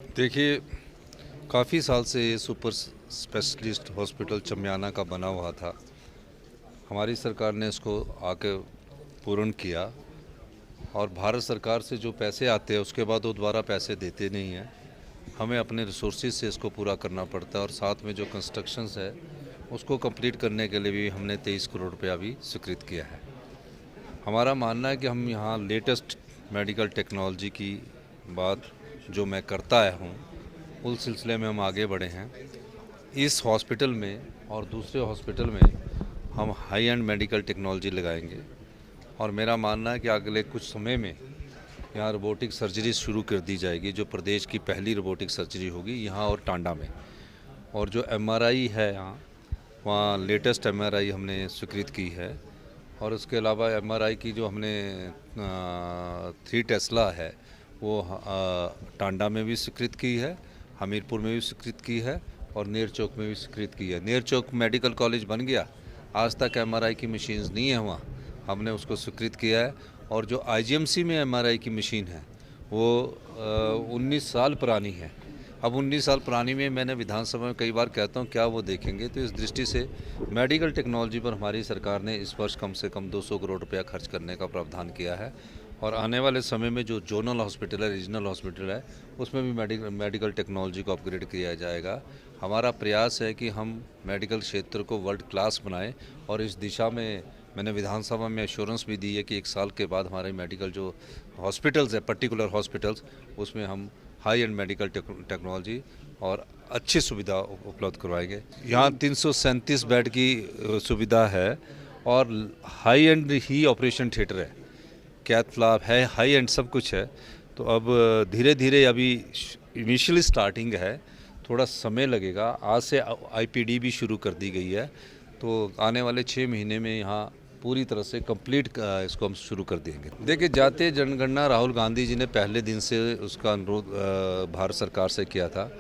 देखिए, काफ़ी साल से ये सुपर स्पेशलिस्ट हॉस्पिटल चमियाना का बना हुआ था। हमारी सरकार ने इसको आके पूर्ण किया और भारत सरकार से जो पैसे आते हैं उसके बाद वो दोबारा पैसे देते नहीं हैं। हमें अपने रिसोर्सेज से इसको पूरा करना पड़ता है और साथ में जो कंस्ट्रक्शंस है उसको कंप्लीट करने के लिए भी हमने 23 करोड़ रुपया भी स्वीकृत किया है। हमारा मानना है कि हम यहाँ लेटेस्ट मेडिकल टेक्नोलॉजी की बात जो मैं करता आया हूँ उस सिलसिले में हम आगे बढ़े हैं। इस हॉस्पिटल में और दूसरे हॉस्पिटल में हम हाई एंड मेडिकल टेक्नोलॉजी लगाएंगे और मेरा मानना है कि अगले कुछ समय में यहाँ रोबोटिक सर्जरी शुरू कर दी जाएगी, जो प्रदेश की पहली रोबोटिक सर्जरी होगी यहाँ और टांडा में। और जो एमआरआई है यहाँ, वहाँ लेटेस्ट एमआरआई हमने स्वीकृत की है और उसके अलावा एमआरआई की जो हमने 3 टेस्ला है वो टांडा में भी स्वीकृत की है, हमीरपुर में भी स्वीकृत की है और नेर चौक में भी स्वीकृत की है। नेर चौक मेडिकल कॉलेज बन गया, आज तक एमआरआई की मशीन्स नहीं है वहाँ, हमने उसको स्वीकृत किया है। और जो आईजीएमसी में एमआरआई की मशीन है वो 19 साल पुरानी है। अब 19 साल पुरानी में मैंने विधानसभा में कई बार कहता हूँ क्या वो देखेंगे, तो इस दृष्टि से मेडिकल टेक्नोलॉजी पर हमारी सरकार ने इस वर्ष कम से कम 200 करोड़ रुपया खर्च करने का प्रावधान किया है और आने वाले समय में जो जोनल हॉस्पिटल है, रीजनल हॉस्पिटल है, उसमें भी मेडिकल टेक्नोलॉजी को अपग्रेड किया जाएगा। हमारा प्रयास है कि हम मेडिकल क्षेत्र को वर्ल्ड क्लास बनाएं और इस दिशा में मैंने विधानसभा में एश्योरेंस भी दी है कि 1 साल के बाद हमारे मेडिकल जो हॉस्पिटल्स है, पर्टिकुलर हॉस्पिटल्स, उसमें हम हाई एंड मेडिकल टेक्नोलॉजी और अच्छी सुविधा उपलब्ध करवाएंगे। यहाँ 337 बेड की सुविधा है और high and he operation theatre है, कैथ लैब है, हाई एंड सब कुछ है। तो अब धीरे धीरे अभी इनिशियली स्टार्टिंग है, थोड़ा समय लगेगा। आज से आईपीडी भी शुरू कर दी गई है, तो आने वाले 6 महीने में यहाँ पूरी तरह से कंप्लीट इसको हम शुरू कर देंगे। देखिए, जातीय जनगणना राहुल गांधी जी ने पहले दिन से उसका अनुरोध भारत सरकार से किया था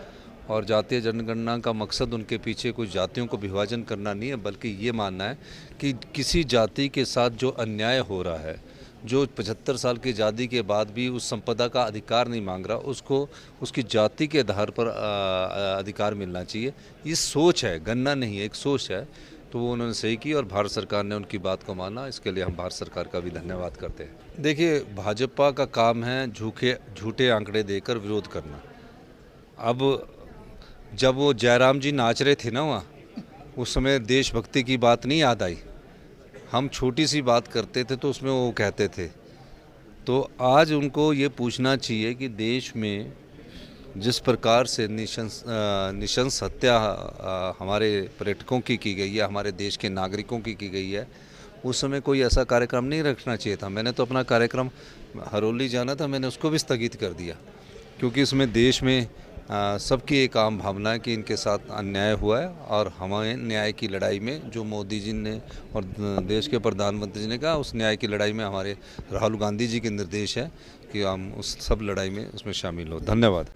और जातीय जनगणना का मकसद उनके पीछे कुछ जातियों को विभाजन करना नहीं है, बल्कि ये मानना है कि किसी जाति के साथ जो अन्याय हो रहा है, जो 75 साल की आज़ादी के बाद भी उस संपदा का अधिकार नहीं मांग रहा, उसको उसकी जाति के आधार पर अधिकार मिलना चाहिए। ये सोच है, गणना नहीं है, एक सोच है। तो वो उन्होंने सही की और भारत सरकार ने उनकी बात को माना, इसके लिए हम भारत सरकार का भी धन्यवाद करते हैं। देखिए, भाजपा का काम है झूठे आंकड़े देकर विरोध करना। अब जब वो जयराम जी नाच रहे थे ना वहाँ, उस समय देशभक्ति की बात नहीं याद आई। हम छोटी सी बात करते थे तो उसमें वो कहते थे। तो आज उनको ये पूछना चाहिए कि देश में जिस प्रकार से निशंस हत्या हमारे पर्यटकों की गई है, हमारे देश के नागरिकों की गई है, उस समय कोई ऐसा कार्यक्रम नहीं रखना चाहिए था। मैंने तो अपना कार्यक्रम हरोली जाना था, मैंने उसको भी स्थगित कर दिया, क्योंकि इसमें देश में सबकी एक आम भावना है कि इनके साथ अन्याय हुआ है और हमें न्याय की लड़ाई में, जो मोदी जी ने और देश के प्रधानमंत्री जी ने कहा, उस न्याय की लड़ाई में हमारे राहुल गांधी जी के निर्देश है कि हम उस सब लड़ाई में उसमें शामिल हो। धन्यवाद।